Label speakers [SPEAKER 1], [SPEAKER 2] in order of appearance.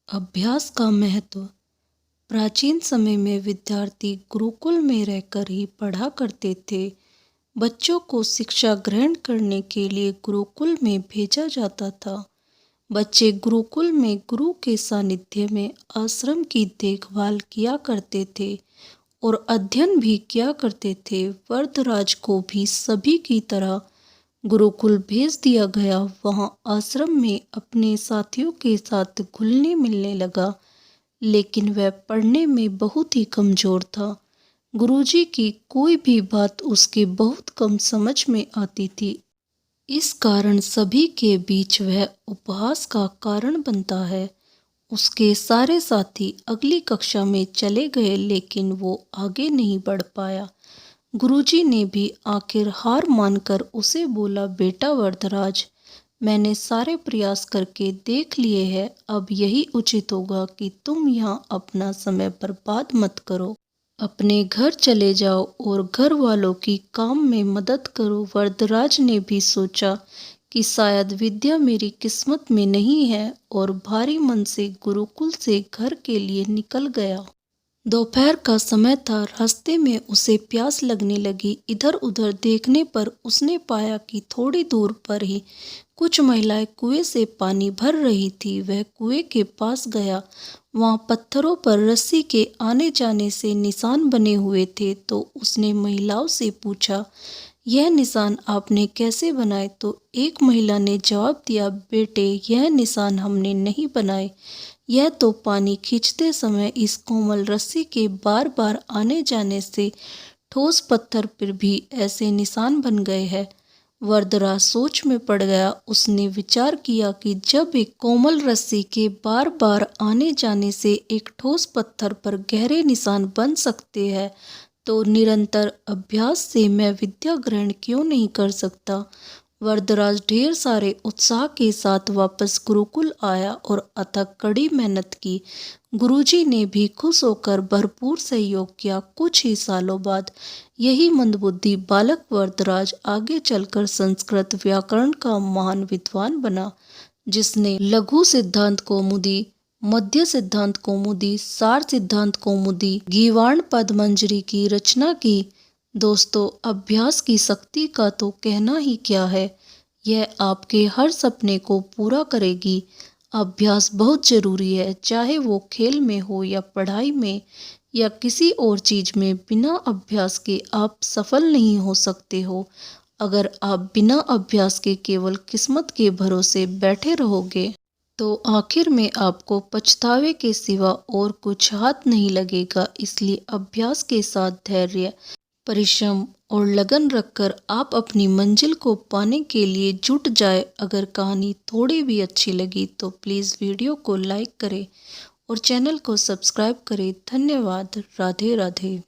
[SPEAKER 1] अभ्यास का महत्व। प्राचीन समय में विद्यार्थी गुरुकुल में रहकर ही पढ़ा करते थे। बच्चों को शिक्षा ग्रहण करने के लिए गुरुकुल में भेजा जाता था। बच्चे गुरुकुल में गुरु के सानिध्य में आश्रम की देखभाल किया करते थे और अध्ययन भी किया करते थे। वरदराज को भी सभी की तरह गुरुकुल भेज दिया गया। वहां आश्रम में अपने साथियों के साथ घुलने मिलने लगा, लेकिन वह पढ़ने में बहुत ही कमजोर था। गुरुजी की कोई भी बात उसके बहुत कम समझ में आती थी। इस कारण सभी के बीच वह उपहास का कारण बनता है। उसके सारे साथी अगली कक्षा में चले गए, लेकिन वो आगे नहीं बढ़ पाया। गुरुजी ने भी आखिर हार मानकर उसे बोला, बेटा वरदराज, मैंने सारे प्रयास करके देख लिए हैं। अब यही उचित होगा कि तुम यहाँ अपना समय बर्बाद मत करो। अपने घर चले जाओ और घर वालों की काम में मदद करो। वरदराज ने भी सोचा कि शायद विद्या मेरी किस्मत में नहीं है और भारी मन से गुरुकुल से घर के लिए निकल गया। दोपहर का समय था। रास्ते में उसे प्यास लगने लगी। इधर उधर देखने पर उसने पाया कि थोड़ी दूर पर ही कुछ महिलाएं कुएं से पानी भर रही थी। वह कुएं के पास गया। वहां पत्थरों पर रस्सी के आने जाने से निशान बने हुए थे। तो उसने महिलाओं से पूछा, यह निशान आपने कैसे बनाए? तो एक महिला ने जवाब दिया, बेटे, यह निशान हमने नहीं बनाए। यह तो पानी खींचते समय इस कोमल रस्सी के बार बार आने जाने से ठोस पत्थर पर भी ऐसे निशान बन गए हैं। वरदराज सोच में पड़ गया। उसने विचार किया कि जब एक कोमल रस्सी के बार बार आने जाने से एक ठोस पत्थर पर गहरे निशान बन सकते हैं, तो निरंतर अभ्यास से मैं विद्या ग्रहण क्यों नहीं कर सकता। वरदराज ढेर सारे उत्साह के साथ वापस गुरुकुल आया और अथक कड़ी मेहनत की। गुरुजी ने भी खुश होकर भरपूर सहयोग किया। कुछ ही सालों बाद यही मंदबुद्धि बालक वरदराज आगे चलकर संस्कृत व्याकरण का महान विद्वान बना, जिसने लघु सिद्धांत कौमुदी, मध्य सिद्धांत कौमुदी, सार सिद्धांत कौमुदी, गीवाण पदमंजरी की रचना की। दोस्तों, अभ्यास की शक्ति का तो कहना ही क्या है। यह आपके हर सपने को पूरा करेगी। अभ्यास बहुत जरूरी है, चाहे वो खेल में हो या पढ़ाई में या किसी और चीज में। बिना अभ्यास के आप सफल नहीं हो सकते हो। अगर आप बिना अभ्यास के केवल किस्मत के भरोसे बैठे रहोगे, तो आखिर में आपको पछतावे के सिवा और कुछ हाथ नहीं लगेगा। इसलिए अभ्यास के साथ धैर्य, परिश्रम और लगन रखकर आप अपनी मंजिल को पाने के लिए जुट जाए। अगर कहानी थोड़ी भी अच्छी लगी तो प्लीज़ वीडियो को लाइक करें और चैनल को सब्सक्राइब करें। धन्यवाद। राधे राधे।